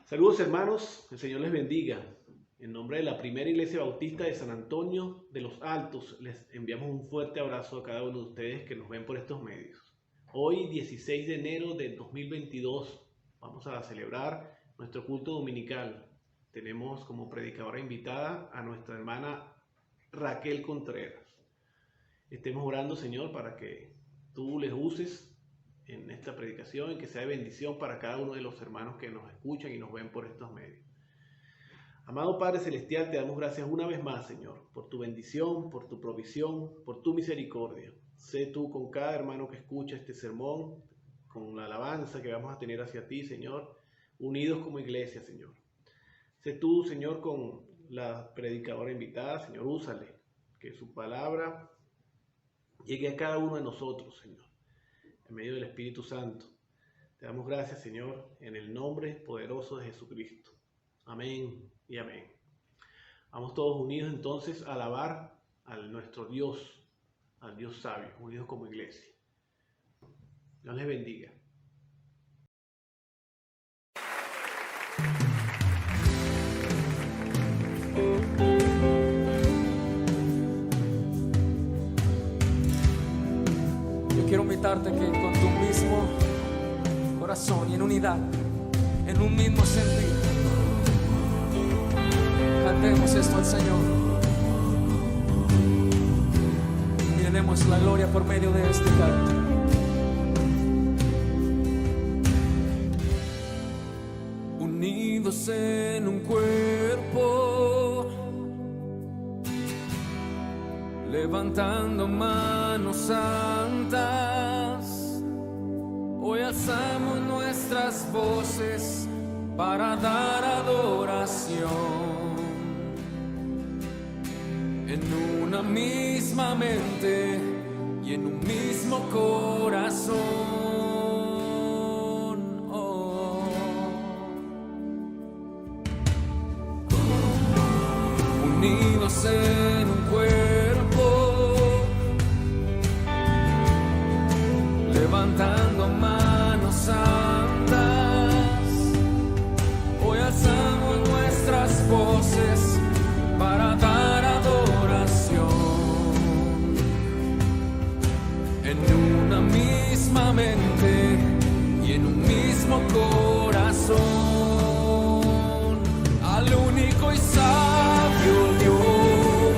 Saludos hermanos, el Señor les bendiga. En nombre de la Primera Iglesia Bautista de San Antonio de los Altos, les enviamos un fuerte abrazo a cada uno de ustedes que nos ven por estos medios. Hoy, 16 de enero de 2022, vamos a celebrar nuestro culto dominical. Tenemos como predicadora invitada a nuestra hermana Raquel Contreras. Estemos orando, Señor, para que tú les uses en esta predicación y que sea de bendición para cada uno de los hermanos que nos escuchan y nos ven por estos medios. Amado Padre Celestial, te damos gracias una vez más, Señor, por tu bendición, por tu provisión, por tu misericordia. Sé tú con cada hermano que escucha este sermón, con la alabanza que vamos a tener hacia ti, Señor, unidos como iglesia, Señor. Sé tú, Señor, con la predicadora invitada, Señor, úsale, que su palabra llegue a cada uno de nosotros, Señor, en medio del Espíritu Santo. Te damos gracias, Señor, en el nombre poderoso de Jesucristo. Amén y amén. Vamos todos unidos entonces a alabar a nuestro Dios, al Dios sabio, unidos como iglesia. Dios les bendiga. Quiero invitarte que con tu mismo corazón y en unidad, en un mismo sentir, cantemos esto al Señor y le demos la gloria por medio de este canto. Unidos en un cuerpo, levantando manos santas, hoy alzamos nuestras voces para dar adoración. En una misma mente y en un mismo corazón. Unidos en un cuerpo, levantando manos santas, hoy alzamos nuestras voces para dar adoración. En una misma mente y en un mismo corazón, al único y sabio Dios,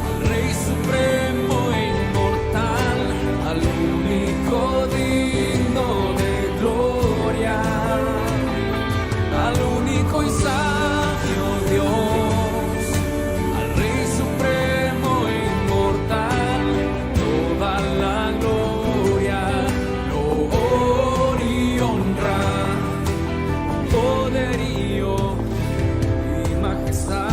al Rey supremo e inmortal, al único digno de gloria, al único y sabio Dios, al Rey supremo e inmortal, toda la gloria, loor y honra, poderío y majestad.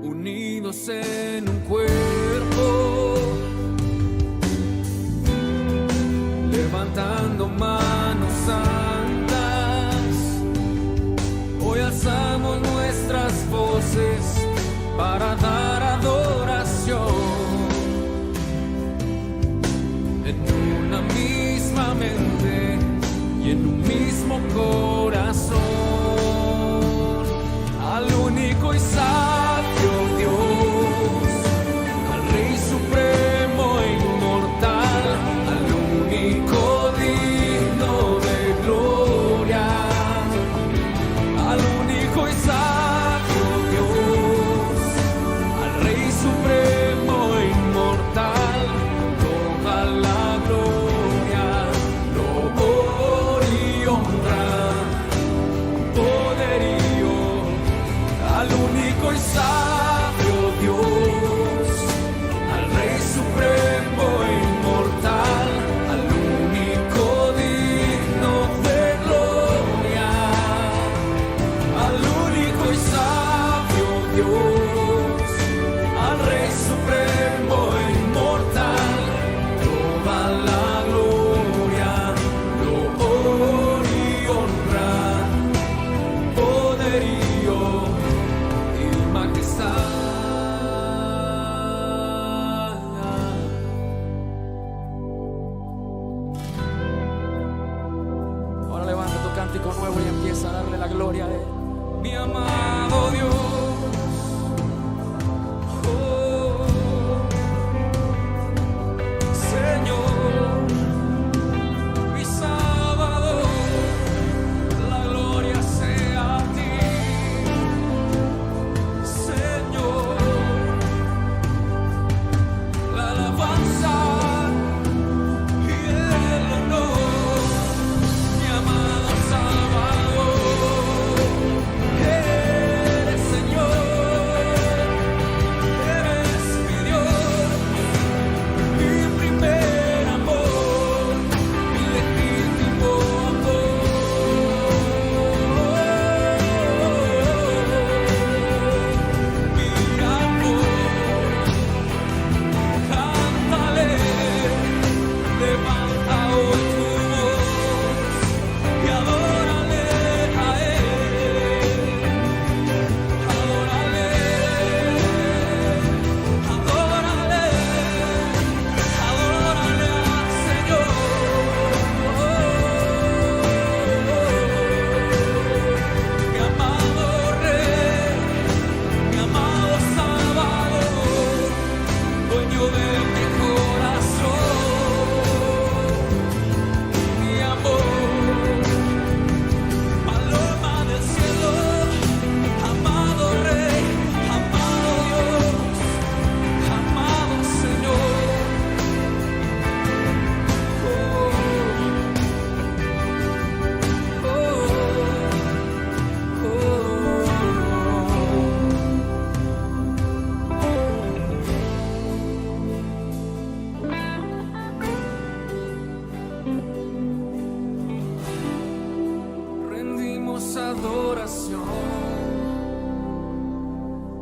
Unidos en un cuerpo, levantando manos santas, hoy alzamos nuestras voces para dar adoración. En una misma mente y en un mismo corazón, al único y sabio Dios, al Rey supremo e inmortal, al único digno de gloria, al único y sabio Dios, al Rey supremo e inmortal, toda la gloria, loor y honra, poderío, al único y sabio Dios, al Rey supremo e inmortal, al único digno de gloria, al único y sabio Dios, al Rey supremo e inmortal, toda la gloria, loor y honra, poderío. cántico nuevo y empieza a darle la gloria a Él. Mi amado Dios.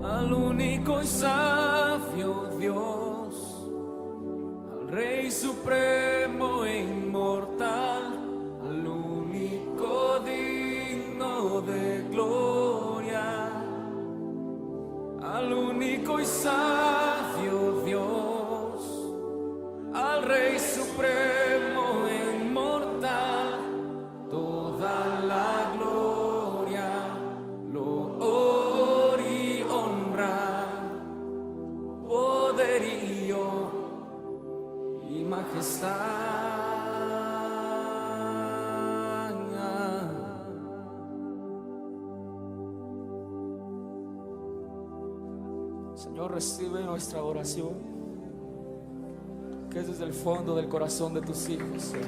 Al único y sabio Dios, al Rey supremo e inmortal, al único digno de gloria, al único y sabio Dios, al Rey supremo e inmortal, toda la gloria, loor y honra, poderío y majestad. Señor, recibe nuestra oración, que es desde el fondo del corazón de tus hijos, Señor.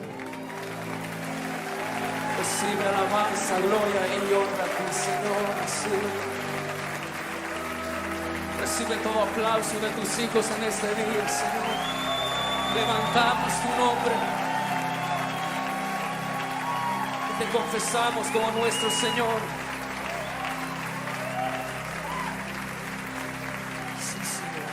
Recibe alabanza, gloria y honra a ti, Señor. Recibe todo aplauso de tus hijos en este día, Señor. Levantamos tu nombre y te confesamos como nuestro Señor. Sí, Señor.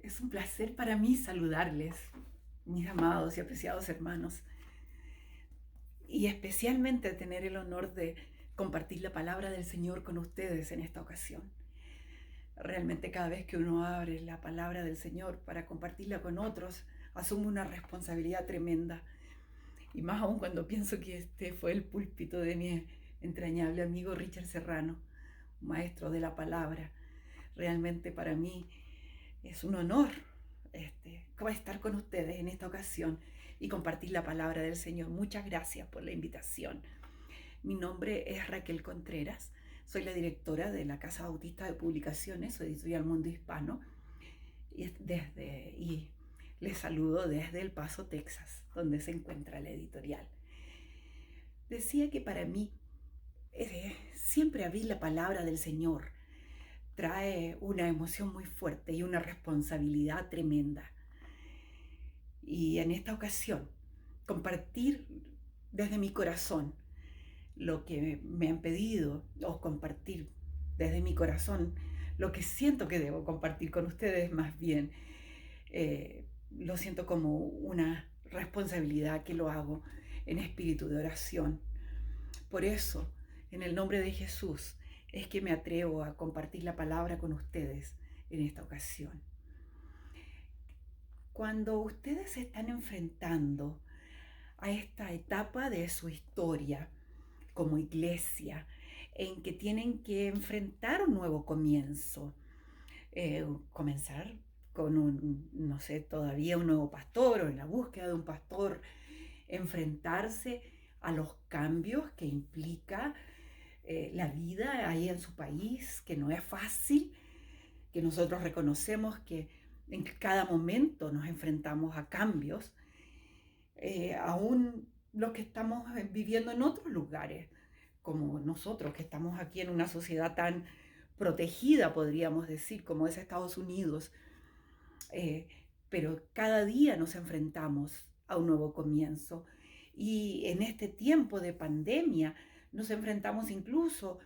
Es un placer para mí saludarles, mis amados y apreciados hermanos, y especialmente tener el honor de compartir la palabra del Señor con ustedes en esta ocasión. Realmente cada vez que uno abre la palabra del Señor para compartirla con otros, asume una responsabilidad tremenda, y más aún cuando pienso que este fue el púlpito de mi entrañable amigo Richard Serrano, maestro de la palabra. Realmente para mí es un honor estar con ustedes en esta ocasión y compartir la palabra del Señor. Muchas gracias por la invitación. Mi nombre es Raquel Contreras, soy la directora de la Casa Bautista de Publicaciones, Editorial Mundo Hispano, y les saludo desde El Paso, Texas, donde se encuentra la editorial. Decía que para mí siempre abrir la palabra del Señor trae una emoción muy fuerte y una responsabilidad tremenda. Y en esta ocasión, compartir desde mi corazón lo que me han pedido, o compartir desde mi corazón lo que siento que debo compartir con ustedes, más bien, lo siento como una responsabilidad que lo hago en espíritu de oración. Por eso, en el nombre de Jesús, es que me atrevo a compartir la palabra con ustedes, en esta ocasión. Cuando ustedes se están enfrentando a esta etapa de su historia como iglesia, en que tienen que enfrentar un nuevo comienzo, comenzar con no sé, todavía un nuevo pastor o en la búsqueda de un pastor, enfrentarse a los cambios que implica la vida ahí en su país, que no es fácil, que nosotros reconocemos que en cada momento nos enfrentamos a cambios, aún los que estamos viviendo en otros lugares, como nosotros que estamos aquí en una sociedad tan protegida, podríamos decir, como es Estados Unidos, pero cada día nos enfrentamos a un nuevo comienzo. Y en este tiempo de pandemia nos enfrentamos incluso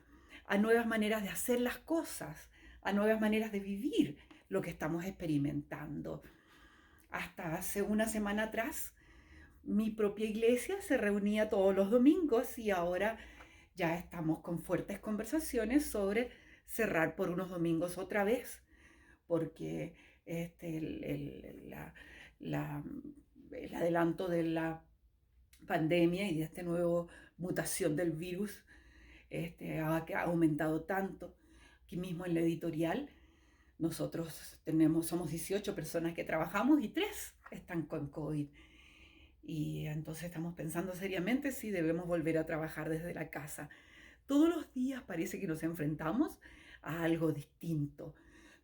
a nuevas maneras de hacer las cosas, a nuevas maneras de vivir lo que estamos experimentando. Hasta hace una semana atrás, mi propia iglesia se reunía todos los domingos y ahora ya estamos con fuertes conversaciones sobre cerrar por unos domingos otra vez, porque el adelanto de la pandemia y de esta nueva mutación del virus ha aumentado tanto. Aquí mismo en la editorial nosotros somos 18 personas que trabajamos y 3 están con COVID. Y entonces estamos pensando seriamente si debemos volver a trabajar desde la casa. Todos los días parece que nos enfrentamos a algo distinto.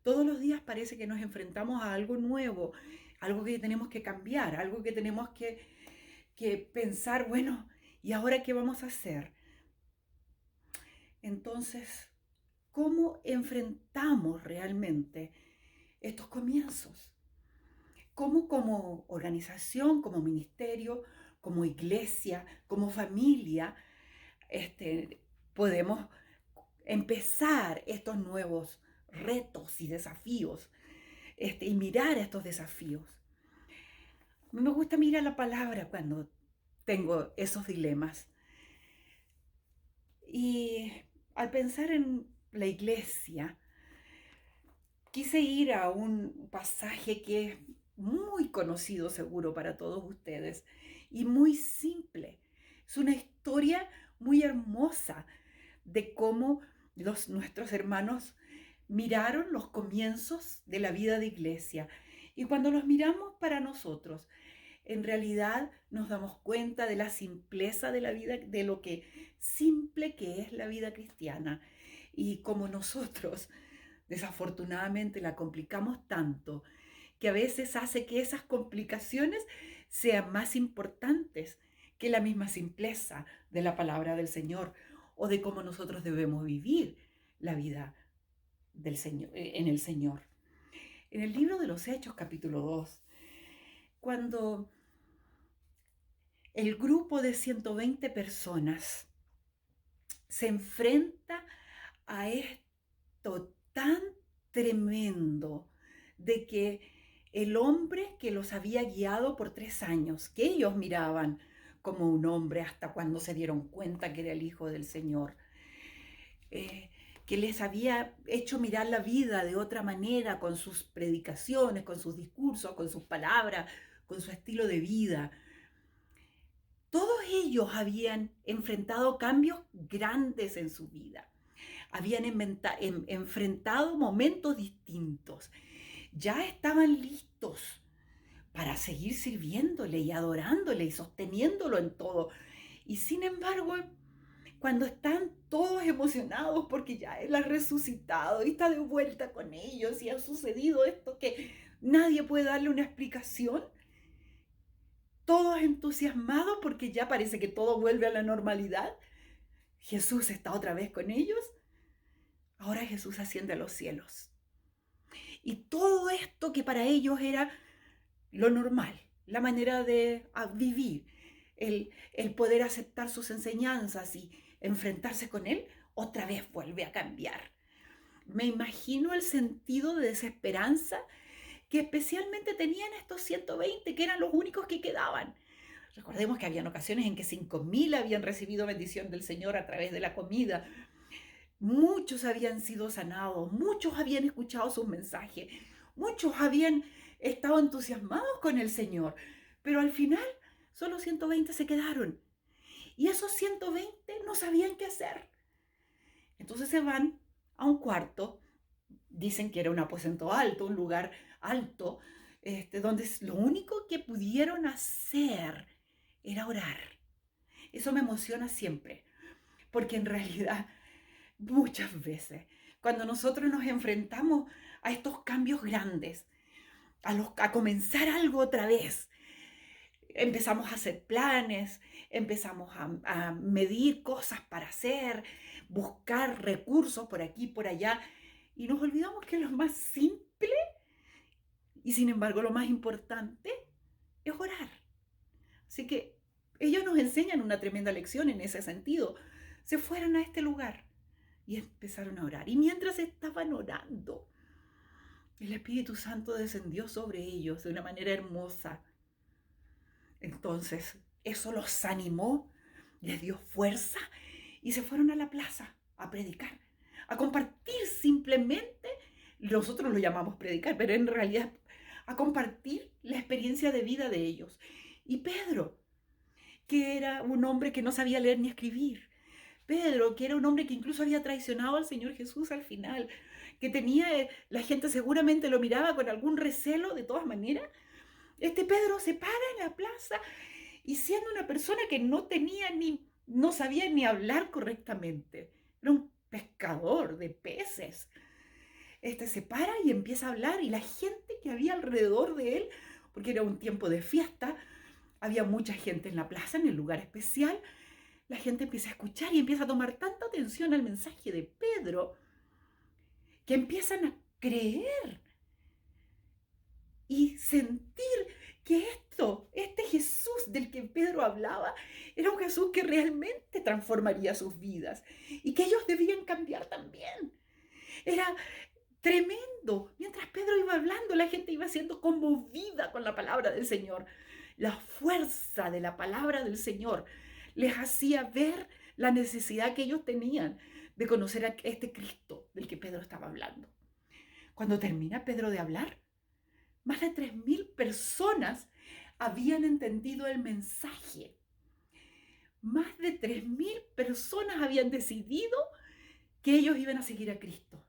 Todos los días parece que nos enfrentamos a algo nuevo, algo que tenemos que cambiar, algo que tenemos que pensar, bueno, ¿y ahora qué vamos a hacer? Entonces, ¿cómo enfrentamos realmente estos comienzos? ¿Cómo como organización, como ministerio, como iglesia, como familia, podemos empezar estos nuevos retos y desafíos y mirar estos desafíos? Me gusta mirar la palabra cuando tengo esos dilemas. Y al pensar en la iglesia, quise ir a un pasaje que es muy conocido seguro para todos ustedes y muy simple. Es una historia muy hermosa de cómo nuestros hermanos miraron los comienzos de la vida de iglesia. Y cuando los miramos para nosotros, en realidad nos damos cuenta de la simpleza de la vida, de lo que simple que es la vida cristiana. Y como nosotros, desafortunadamente, la complicamos tanto, que a veces hace que esas complicaciones sean más importantes que la misma simpleza de la palabra del Señor o de cómo nosotros debemos vivir la vida del Señor, en el Señor. En el libro de los Hechos, capítulo 2, cuando el grupo de 120 personas se enfrenta a esto tan tremendo de que el hombre que los había guiado por 3 años, que ellos miraban como un hombre hasta cuando se dieron cuenta que era el Hijo del Señor, que les había hecho mirar la vida de otra manera con sus predicaciones, con sus discursos, con sus palabras, con su estilo de vida. Todos ellos habían enfrentado cambios grandes en su vida. Habían enfrentado momentos distintos. Ya estaban listos para seguir sirviéndole y adorándole y sosteniéndolo en todo. Y sin embargo, cuando están todos emocionados porque ya Él ha resucitado y está de vuelta con ellos y ha sucedido esto que nadie puede darle una explicación, todos entusiasmados porque ya parece que todo vuelve a la normalidad, Jesús está otra vez con ellos. Ahora Jesús asciende a los cielos. Y todo esto que para ellos era lo normal, la manera de vivir, el poder aceptar sus enseñanzas y enfrentarse con Él, otra vez vuelve a cambiar. Me imagino el sentido de desesperanza que especialmente tenían estos 120, que eran los únicos que quedaban. Recordemos que habían ocasiones en que 5.000 habían recibido bendición del Señor a través de la comida. Muchos habían sido sanados, muchos habían escuchado sus mensajes, muchos habían estado entusiasmados con el Señor, pero al final solo 120 se quedaron. Y esos 120 no sabían qué hacer. Entonces se van a un cuarto, dicen que era un aposento alto, un lugar alto, donde lo único que pudieron hacer era orar. Eso me emociona siempre, porque en realidad muchas veces cuando nosotros nos enfrentamos a estos cambios grandes, a comenzar algo otra vez, empezamos a hacer planes, empezamos a medir cosas para hacer, buscar recursos por aquí, por allá, y nos olvidamos que lo más simple y sin embargo lo más importante es orar. Así que ellos nos enseñan una tremenda lección en ese sentido. Se fueron a este lugar y empezaron a orar. Y mientras estaban orando, el Espíritu Santo descendió sobre ellos de una manera hermosa. Entonces, eso los animó, les dio fuerza y se fueron a la plaza a predicar, a compartir simplemente, nosotros lo llamamos predicar, pero en realidad a compartir la experiencia de vida de ellos. Y Pedro, que era un hombre que no sabía leer ni escribir, Pedro, que era un hombre que incluso había traicionado al Señor Jesús al final, que tenía, la gente seguramente lo miraba con algún recelo de todas maneras. Este Pedro se para en la plaza y siendo una persona que no sabía ni hablar correctamente, era un pescador de peces, se para y empieza a hablar y la gente que había alrededor de él, porque era un tiempo de fiesta, había mucha gente en la plaza, en el lugar especial, la gente empieza a escuchar y empieza a tomar tanta atención al mensaje de Pedro que empiezan a creer y sentir que este Jesús del que Pedro hablaba, era un Jesús que realmente transformaría sus vidas y que ellos debían cambiar también. Era tremendo. Mientras Pedro iba hablando, la gente iba siendo conmovida con la palabra del Señor. La fuerza de la palabra del Señor les hacía ver la necesidad que ellos tenían de conocer a este Cristo del que Pedro estaba hablando. Cuando termina Pedro de hablar, más de 3,000 personas habían entendido el mensaje. Más de 3,000 personas habían decidido que ellos iban a seguir a Cristo.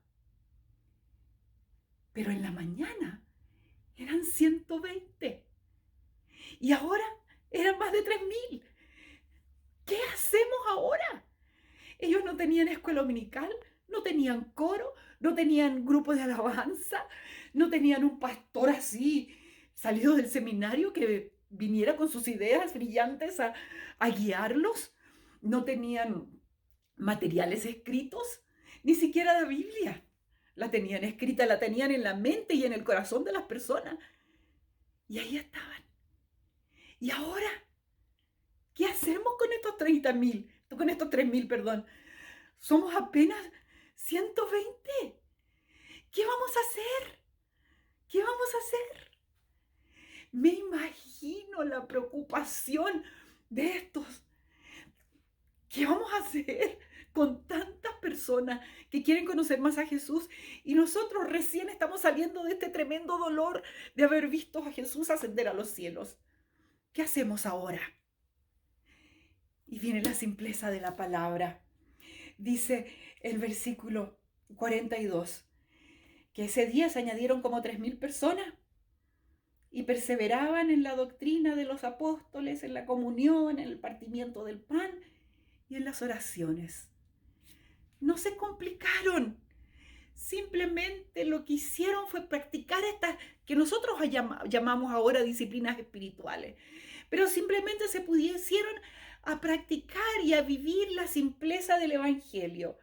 Pero en la mañana eran 120 y ahora eran más de 3,000. ¿Qué hacemos ahora? Ellos no tenían escuela dominical, no tenían coro, no tenían grupo de alabanza, no tenían un pastor así salido del seminario que viniera con sus ideas brillantes a guiarlos. No tenían materiales escritos, ni siquiera la Biblia. La tenían escrita, la tenían en la mente y en el corazón de las personas. Y ahí estaban. Y ahora, ¿qué hacemos con estos 30,000? Con estos 3,000, perdón. Somos apenas 120. ¿Qué vamos a hacer? ¿Qué vamos a hacer? Me imagino la preocupación de estos. ¿Qué vamos a hacer con tantas personas que quieren conocer más a Jesús y nosotros recién estamos saliendo de este tremendo dolor de haber visto a Jesús ascender a los cielos? ¿Qué hacemos ahora? Y viene la simpleza de la palabra. Dice el versículo 42, que ese día se añadieron como 3,000 personas y perseveraban en la doctrina de los apóstoles, en la comunión, en el partimiento del pan y en las oraciones. No se complicaron. Simplemente lo que hicieron fue practicar estas que nosotros llamamos ahora disciplinas espirituales. Pero simplemente se pusieron a practicar y a vivir la simpleza del Evangelio,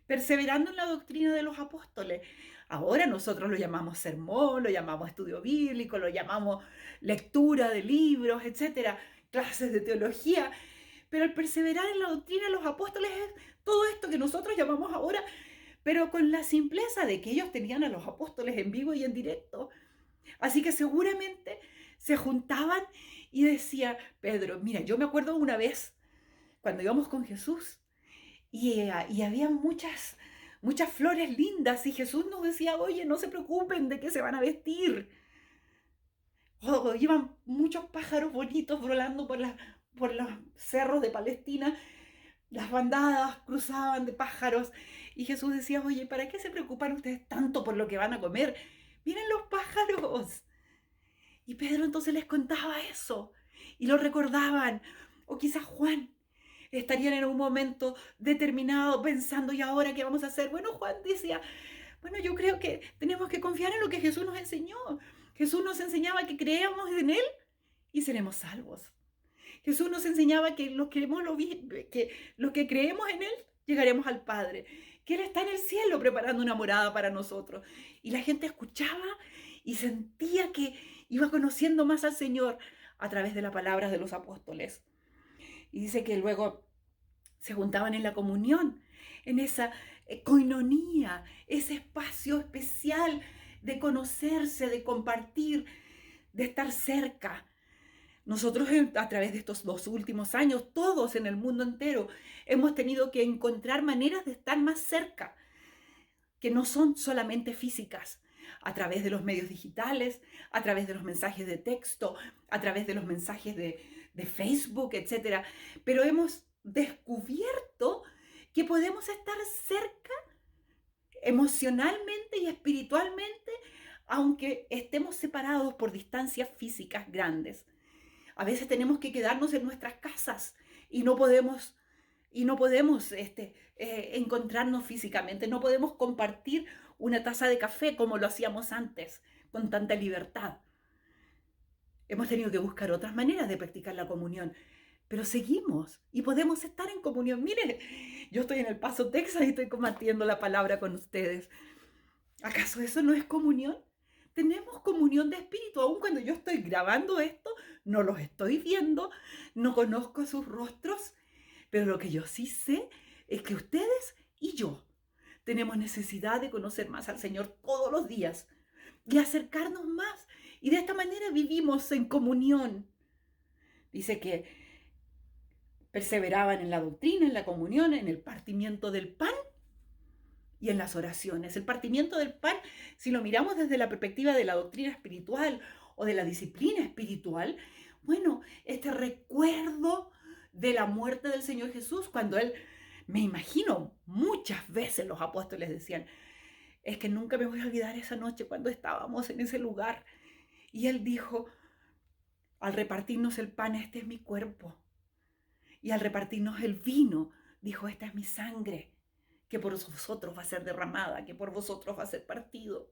perseverando en la doctrina de los apóstoles. Ahora nosotros lo llamamos sermón, lo llamamos estudio bíblico, lo llamamos lectura de libros, etcétera, clases de teología. Pero el perseverar en la doctrina de los apóstoles es todo esto que nosotros llamamos ahora, pero con la simpleza de que ellos tenían a los apóstoles en vivo y en directo. Así que seguramente se juntaban y decía Pedro, mira, yo me acuerdo una vez cuando íbamos con Jesús y había muchas flores lindas y Jesús nos decía, oye, no se preocupen de qué se van a vestir. Iban muchos pájaros bonitos volando por los cerros de Palestina, las bandadas cruzaban de pájaros y Jesús decía, oye, ¿para qué se preocupan ustedes tanto por lo que van a comer? Miren los pájaros. Y Pedro entonces les contaba eso y lo recordaban. O quizás Juan estarían en un momento determinado pensando, ¿y ahora qué vamos a hacer? Bueno, Juan decía, bueno, yo creo que tenemos que confiar en lo que Jesús nos enseñó. Jesús nos enseñaba que creamos en Él y seremos salvos. Jesús nos enseñaba que los que creemos en Él llegaremos al Padre, que Él está en el cielo preparando una morada para nosotros. Y la gente escuchaba y sentía que iba conociendo más al Señor a través de las palabras de los apóstoles. Y dice que luego se juntaban en la comunión, en esa coinonía, ese espacio especial de conocerse, de compartir, de estar cerca. Nosotros a través de estos 2 últimos años, todos en el mundo entero, hemos tenido que encontrar maneras de estar más cerca, que no son solamente físicas, a través de los medios digitales, a través de los mensajes de texto, a través de los mensajes de Facebook, etc. Pero hemos descubierto que podemos estar cerca emocionalmente y espiritualmente, aunque estemos separados por distancias físicas grandes. A veces tenemos que quedarnos en nuestras casas y no podemos encontrarnos físicamente, no podemos compartir una taza de café como lo hacíamos antes, con tanta libertad. Hemos tenido que buscar otras maneras de practicar la comunión, pero seguimos y podemos estar en comunión. Mire, yo estoy en El Paso, Texas y estoy compartiendo la palabra con ustedes. ¿Acaso eso no es comunión? Tenemos comunión de espíritu, aun cuando yo estoy grabando esto, no los estoy viendo, no conozco sus rostros, pero lo que yo sí sé es que ustedes y yo tenemos necesidad de conocer más al Señor todos los días y acercarnos más. Y de esta manera vivimos en comunión. Dice que perseveraban en la doctrina, en la comunión, en el partimiento del pan y en las oraciones. El partimiento del pan, si lo miramos desde la perspectiva de la doctrina espiritual o de la disciplina espiritual, bueno, este recuerdo de la muerte del Señor Jesús, cuando Él, me imagino, muchas veces los apóstoles decían, es que nunca me voy a olvidar esa noche cuando estábamos en ese lugar. Y Él dijo, al repartirnos el pan, este es mi cuerpo. Y al repartirnos el vino, dijo, esta es mi sangre, que por vosotros va a ser derramada, que por vosotros va a ser partido.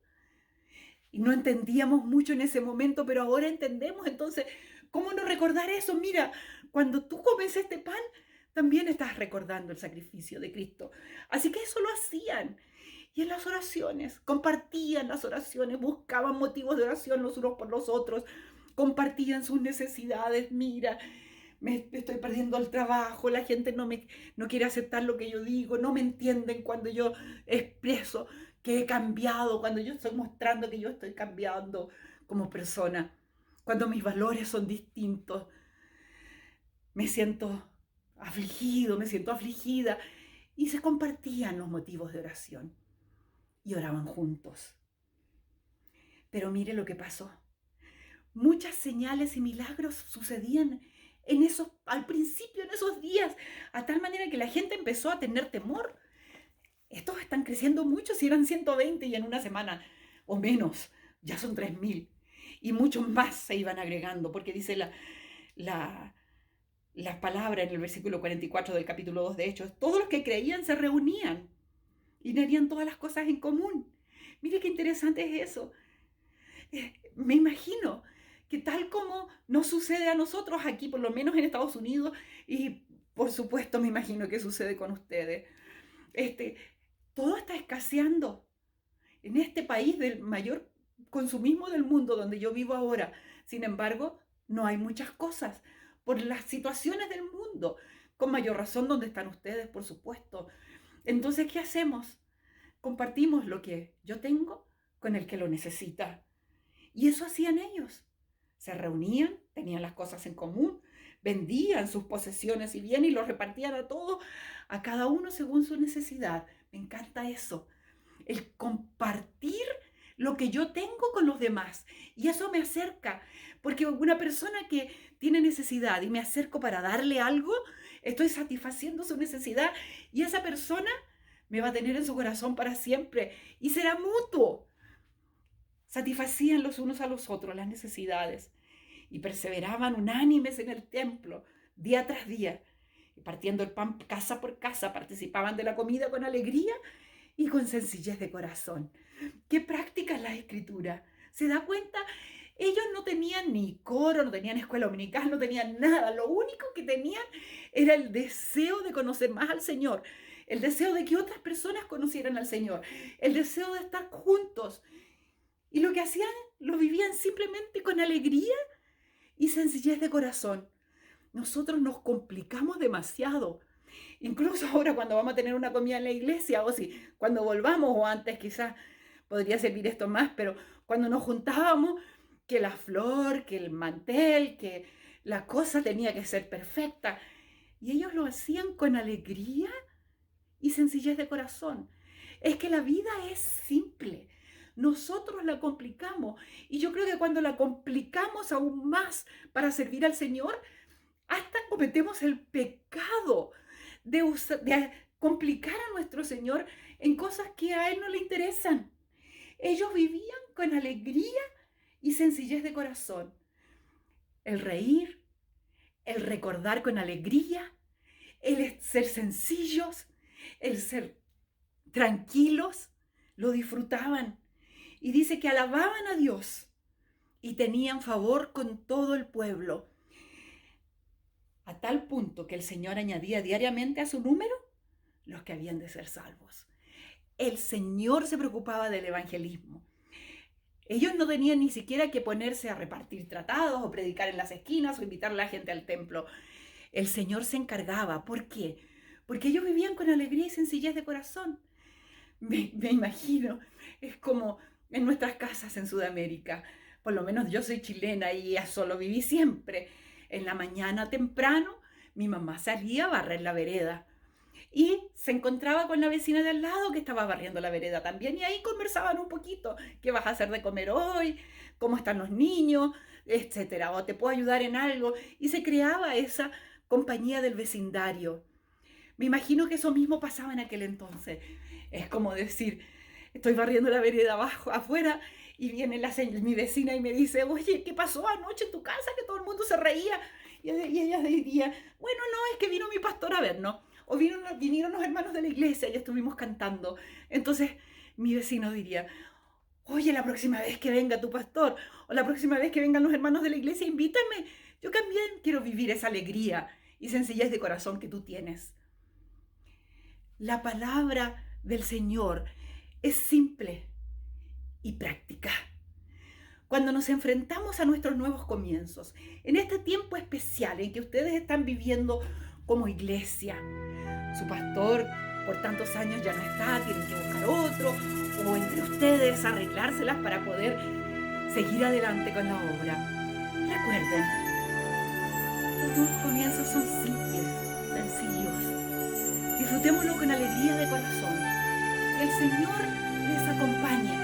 Y no entendíamos mucho en ese momento, pero ahora entendemos. Entonces, ¿cómo no recordar eso? Mira, cuando tú comes este pan, también estás recordando el sacrificio de Cristo. Así que eso lo hacían. Y en las oraciones, compartían las oraciones, buscaban motivos de oración los unos por los otros, compartían sus necesidades. Mira, me estoy perdiendo el trabajo, la gente no quiere aceptar lo que yo digo, no me entienden cuando yo expreso que he cambiado, cuando yo estoy mostrando que yo estoy cambiando como persona, cuando mis valores son distintos. Me siento afligido, me siento afligida. Y se compartían los motivos de oración y oraban juntos. Pero mire lo que pasó. Muchas señales y milagros sucedían al principio, en esos días, a tal manera que la gente empezó a tener temor. Estos están creciendo mucho, si eran 120 y en una semana o menos, ya son 3.000. Y muchos más se iban agregando, porque dice la palabra en el versículo 44 del capítulo 2 de Hechos, todos los que creían se reunían y tenían todas las cosas en común. Mire qué interesante es eso. Me imagino que tal como nos sucede a nosotros aquí, por lo menos en Estados Unidos, y por supuesto me imagino que sucede con ustedes, todo está escaseando en este país del mayor consumismo del mundo donde yo vivo ahora. Sin embargo, no hay muchas cosas por las situaciones del mundo, con mayor razón donde están ustedes, por supuesto. Entonces, ¿qué hacemos? Compartimos lo que yo tengo con el que lo necesita. Y eso hacían ellos. Se reunían, tenían las cosas en común, vendían sus posesiones y bienes y los repartían a todos, a cada uno según su necesidad. Me encanta eso, el compartir lo que yo tengo con los demás. Y eso me acerca, porque una persona que tiene necesidad y me acerco para darle algo, estoy satisfaciendo su necesidad y esa persona me va a tener en su corazón para siempre y será mutuo. Satisfacían los unos a los otros las necesidades y perseveraban unánimes en el templo día tras día, y partiendo el pan casa por casa, participaban de la comida con alegría y con sencillez de corazón. Qué práctica es la Escritura. ¿Se da cuenta? Ellos no tenían ni coro, no tenían escuela dominical, no tenían nada. Lo único que tenían era el deseo de conocer más al Señor, el deseo de que otras personas conocieran al Señor, el deseo de estar juntos. Y lo que hacían, lo vivían simplemente con alegría y sencillez de corazón. Nosotros nos complicamos demasiado. Incluso ahora cuando vamos a tener una comida en la iglesia, o si cuando volvamos, o antes quizás podría servir esto más, pero cuando nos juntábamos, que la flor, que el mantel, que la cosa tenía que ser perfecta. Y ellos lo hacían con alegría y sencillez de corazón. Es que la vida es simple. Nosotros la complicamos. Y yo creo que cuando la complicamos aún más para servir al Señor, hasta cometemos el pecado de complicar a nuestro Señor en cosas que a Él no le interesan. Ellos vivían con alegría y sencillez de corazón. El reír, el recordar con alegría, el ser sencillos, el ser tranquilos, lo disfrutaban. Y dice que alababan a Dios y tenían favor con todo el pueblo. A tal punto que el Señor añadía diariamente a su número los que habían de ser salvos. El Señor se preocupaba del evangelismo. Ellos no tenían ni siquiera que ponerse a repartir tratados o predicar en las esquinas o invitar a la gente al templo. El Señor se encargaba. ¿Por qué? Porque ellos vivían con alegría y sencillez de corazón. Me imagino, es como en nuestras casas en Sudamérica. Por lo menos yo soy chilena y eso lo viví siempre. En la mañana temprano, mi mamá salía a barrer la vereda y se encontraba con la vecina de al lado que estaba barriendo la vereda también, y ahí conversaban un poquito: ¿qué vas a hacer de comer hoy? ¿Cómo están los niños? Etcétera, o te puedo ayudar en algo. Y se creaba esa compañía del vecindario. Me imagino que eso mismo pasaba en aquel entonces. Es como decir, estoy barriendo la vereda afuera y viene mi vecina y me dice: oye, ¿qué pasó anoche en tu casa? Que todo el mundo se reía. Y ella diría: bueno, no, es que vino mi pastor a vernos. O vinieron los hermanos de la iglesia y estuvimos cantando. Entonces mi vecino diría: oye, la próxima vez que venga tu pastor, o la próxima vez que vengan los hermanos de la iglesia, invítame. Yo también quiero vivir esa alegría y sencillez de corazón que tú tienes. La palabra del Señor es simple y práctica. Cuando nos enfrentamos a nuestros nuevos comienzos, en este tiempo especial en que ustedes están viviendo como iglesia, su pastor por tantos años ya no está, tienen que buscar otro, o entre ustedes arreglárselas para poder seguir adelante con la obra. Recuerden, los nuevos comienzos son simples, sencillos. Disfrutémoslo con alegría de corazón. Que el Señor les acompañe,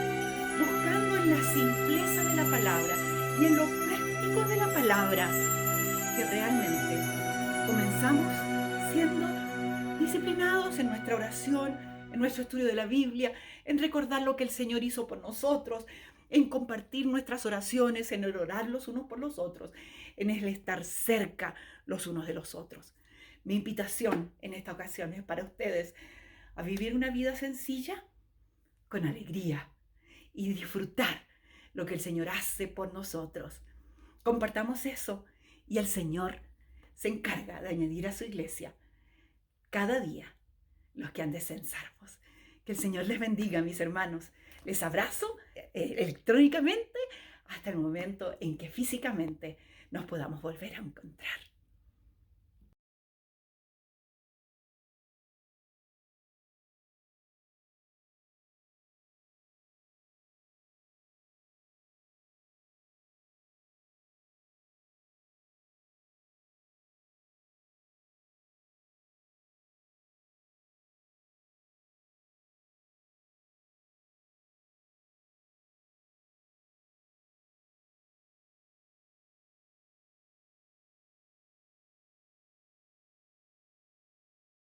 buscando en la simpleza de la palabra y en lo práctico de la palabra, que realmente comenzamos siendo disciplinados en nuestra oración, en nuestro estudio de la Biblia, en recordar lo que el Señor hizo por nosotros, en compartir nuestras oraciones, en el orar los unos por los otros, en el estar cerca los unos de los otros. Mi invitación en esta ocasión es para ustedes a vivir una vida sencilla, con alegría, y disfrutar lo que el Señor hace por nosotros. Compartamos eso y el Señor se encarga de añadir a su iglesia cada día los que han de ser salvos. Que el Señor les bendiga, mis hermanos. Les abrazo electrónicamente hasta el momento en que físicamente nos podamos volver a encontrar.